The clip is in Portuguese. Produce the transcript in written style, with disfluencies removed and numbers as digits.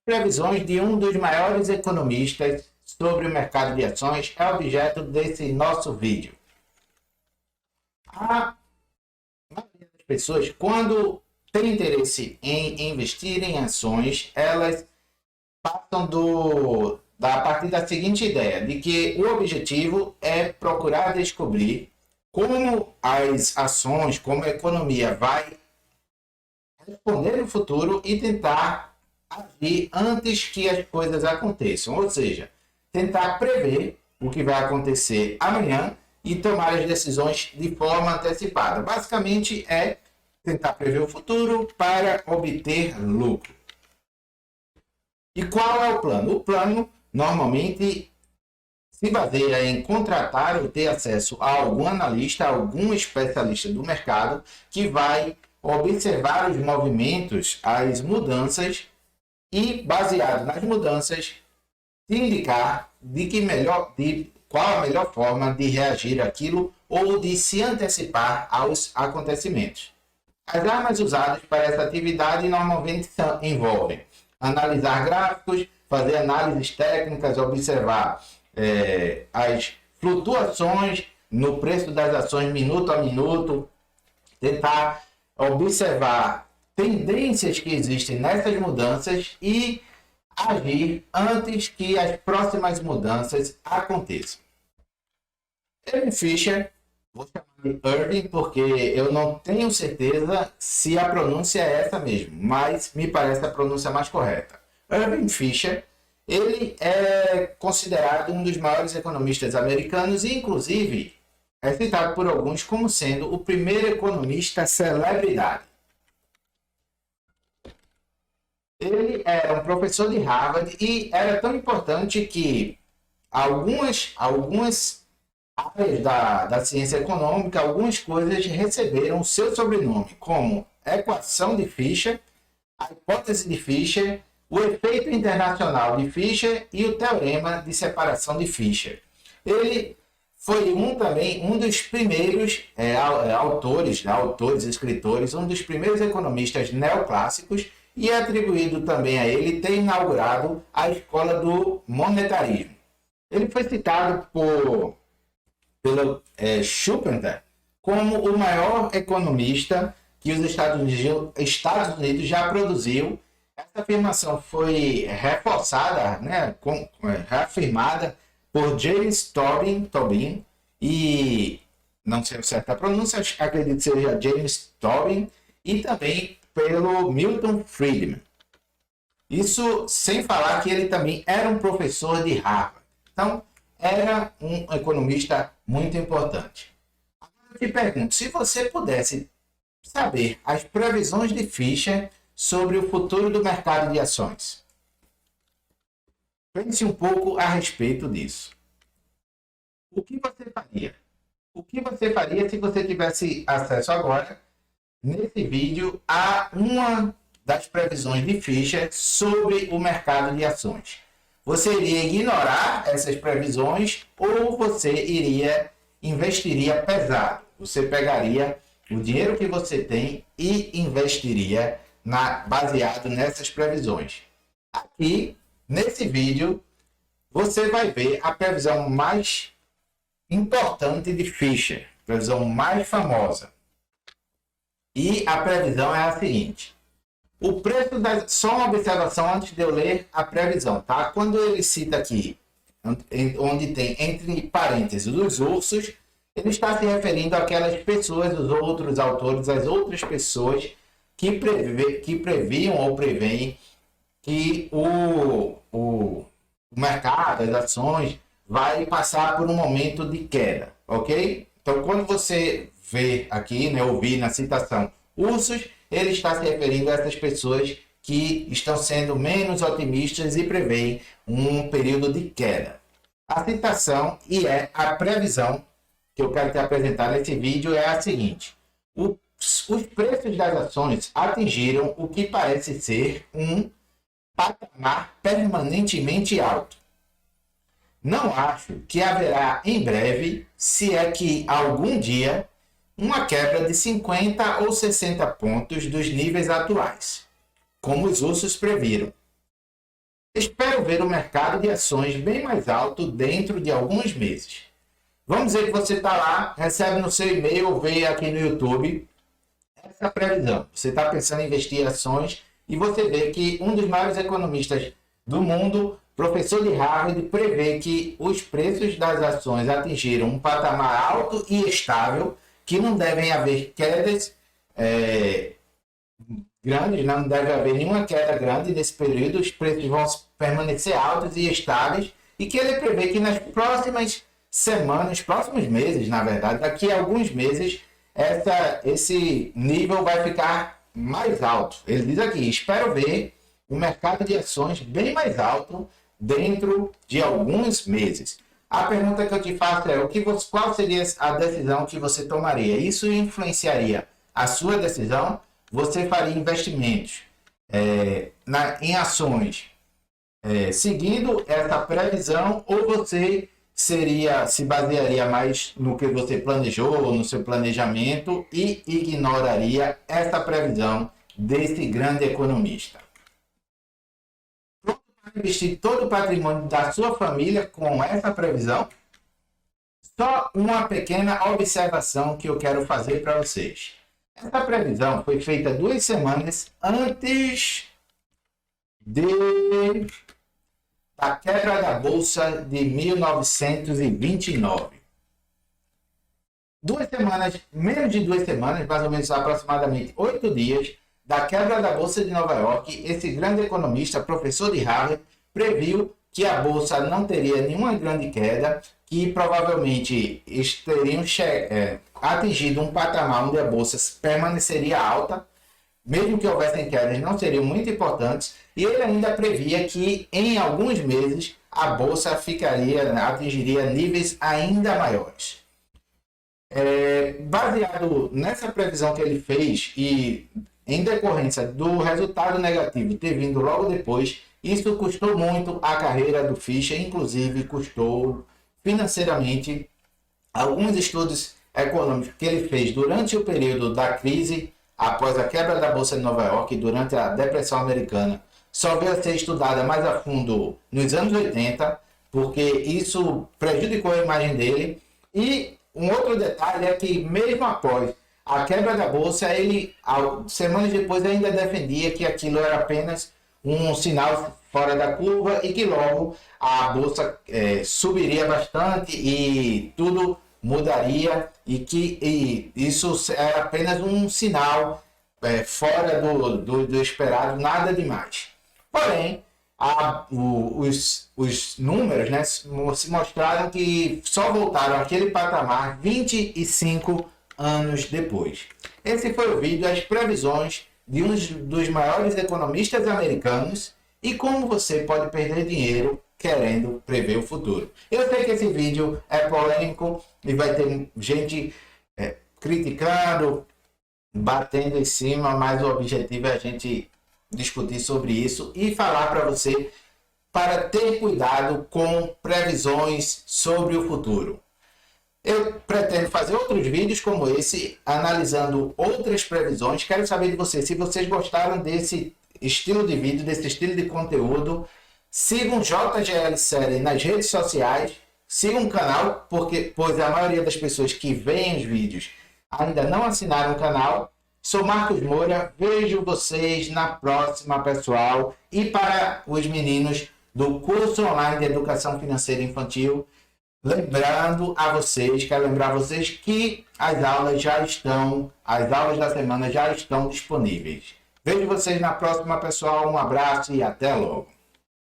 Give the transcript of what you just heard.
Previsões de um dos maiores economistas sobre o mercado de ações é objeto desse nosso vídeo. A maioria das pessoas, quando tem interesse em investir em ações, elas passam a partir da seguinte ideia, de que o objetivo é procurar descobrir como as ações, como a economia vai responder no futuro e tentar agir antes que as coisas aconteçam. Ou seja, tentar prever o que vai acontecer amanhã e tomar as decisões de forma antecipada. Basicamente é tentar prever o futuro para obter lucro. E qual é o plano? O plano normalmente se baseia em contratar ou ter acesso a algum analista, algum especialista do mercado que vai observar os movimentos, as mudanças e, baseado nas mudanças, te indicar qual a melhor forma de reagir àquilo ou de se antecipar aos acontecimentos. As armas usadas para essa atividade normalmente envolvem analisar gráficos, fazer análises técnicas, observar as flutuações no preço das ações minuto a minuto, tentar observar tendências que existem nessas mudanças e agir antes que as próximas mudanças aconteçam. Irving Fisher, vou chamar de Irving porque eu não tenho certeza se a pronúncia é essa mesmo, mas me parece a pronúncia mais correta. Irving Fisher, ele é considerado um dos maiores economistas americanos e, inclusive, é citado por alguns como sendo o primeiro economista celebridade. Ele era um professor de Harvard e era tão importante que algumas áreas da ciência econômica, algumas coisas receberam o seu sobrenome, como equação de Fisher, a hipótese de Fisher, o efeito internacional de Fisher e o teorema de separação de Fisher. Ele foi também um dos primeiros autores, escritores, um dos primeiros economistas neoclássicos e é atribuído também a ele ter inaugurado a escola do monetarismo. Ele foi citado pelo Schumpeter como o maior economista que os Estados Unidos já produziu. Essa afirmação foi reforçada, reafirmada por James Tobin, e não sei certa a pronúncia, acredito que seja James Tobin, e também pelo Milton Friedman. Isso sem falar que ele também era um professor de Harvard. Então, era um economista muito importante. Agora eu te pergunto, se você pudesse saber as previsões de Fisher sobre o futuro do mercado de ações, pense um pouco a respeito disso. O que você faria? O que você faria se você tivesse acesso agora, nesse vídeo, a uma das previsões de Fisher sobre o mercado de ações? Você iria ignorar essas previsões ou você investiria pesado? Você pegaria o dinheiro que você tem e investiria baseado nessas previsões. Aqui, nesse vídeo, você vai ver a previsão mais importante de Fisher, a previsão mais famosa. E a previsão é a seguinte. O preço só uma observação antes de eu ler a previsão, tá? Quando ele cita aqui, onde tem entre parênteses os ursos, ele está se referindo àquelas pessoas, os outros autores, as outras pessoas que previam ou preveem que o mercado, as ações, vai passar por um momento de queda, ok? Então, quando você vê aqui, ouvir na citação ursos, ele está se referindo a essas pessoas que estão sendo menos otimistas e preveem um período de queda. A citação e a previsão que eu quero te apresentar nesse vídeo é a seguinte. Os preços das ações atingiram o que parece ser um patamar permanentemente alto. Não acho que haverá em breve, se é que algum dia, uma quebra de 50 ou 60 pontos dos níveis atuais, como os ursos previram. Espero ver o mercado de ações bem mais alto dentro de alguns meses. Vamos dizer que você está lá, recebe no seu e-mail ou vê aqui no YouTube essa previsão. Você está pensando em investir em ações e você vê que um dos maiores economistas do mundo, professor de Harvard, prevê que os preços das ações atingiram um patamar alto e estável, que não devem haver quedas grandes, não deve haver nenhuma queda grande nesse período, os preços vão permanecer altos e estáveis, e que ele prevê que nas próximas semanas, próximos meses, na verdade, daqui a alguns meses, esse nível vai ficar mais alto. Ele diz aqui, espero ver o mercado de ações bem mais alto dentro de alguns meses. A pergunta que eu te faço é, qual seria a decisão que você tomaria? Isso influenciaria a sua decisão? Você faria investimentos em ações seguindo essa previsão, ou você se basearia mais no que você planejou, no seu planejamento, e ignoraria essa previsão desse grande economista? Pronto para investir todo o patrimônio da sua família com essa previsão? Só uma pequena observação que eu quero fazer para vocês. Essa previsão foi feita 2 semanas antes da quebra da Bolsa de 1929. 2 semanas, menos de 2 semanas, mais ou menos aproximadamente 8 dias, da quebra da Bolsa de Nova York, esse grande economista, professor de Harvard, previu que a Bolsa não teria nenhuma grande queda, que provavelmente teriam atingido um patamar onde a Bolsa permaneceria alta, mesmo que houvessem quedas, não seriam muito importantes, e ele ainda previa que em alguns meses a Bolsa atingiria níveis ainda maiores. Baseado nessa previsão que ele fez e em decorrência do resultado negativo ter vindo logo depois, isso custou muito a carreira do Fischer, inclusive custou financeiramente. Alguns estudos econômicos que ele fez durante o período da crise, após a quebra da Bolsa de Nova York, durante a Depressão Americana, só veio a ser estudada mais a fundo nos anos 80, porque isso prejudicou a imagem dele. E um outro detalhe é que mesmo após a quebra da Bolsa, ele, semanas depois, ainda defendia que aquilo era apenas um sinal fora da curva e que logo a Bolsa subiria bastante e tudo mudaria, e que isso era apenas um sinal fora do esperado, nada demais. Porém, os números, né, se mostraram que só voltaram àquele patamar 25 anos depois. Esse foi o vídeo, as previsões de um dos maiores economistas americanos e como você pode perder dinheiro querendo prever o futuro. Eu sei que esse vídeo é polêmico e vai ter gente criticando, batendo em cima, mas o objetivo é a gente discutir sobre isso e falar para você para ter cuidado com previsões sobre o futuro. Eu pretendo fazer outros vídeos como esse, analisando outras previsões. Quero saber de vocês, se vocês gostaram desse estilo de vídeo, desse estilo de conteúdo. Sigam JGL Série nas redes sociais, sigam o canal, pois a maioria das pessoas que veem os vídeos ainda não assinaram o canal. Sou Marcos Moura, vejo vocês na próxima, pessoal. E para os meninos do curso online de Educação Financeira Infantil, quero lembrar vocês que as aulas da semana já estão disponíveis. Vejo vocês na próxima, pessoal. Um abraço e até logo.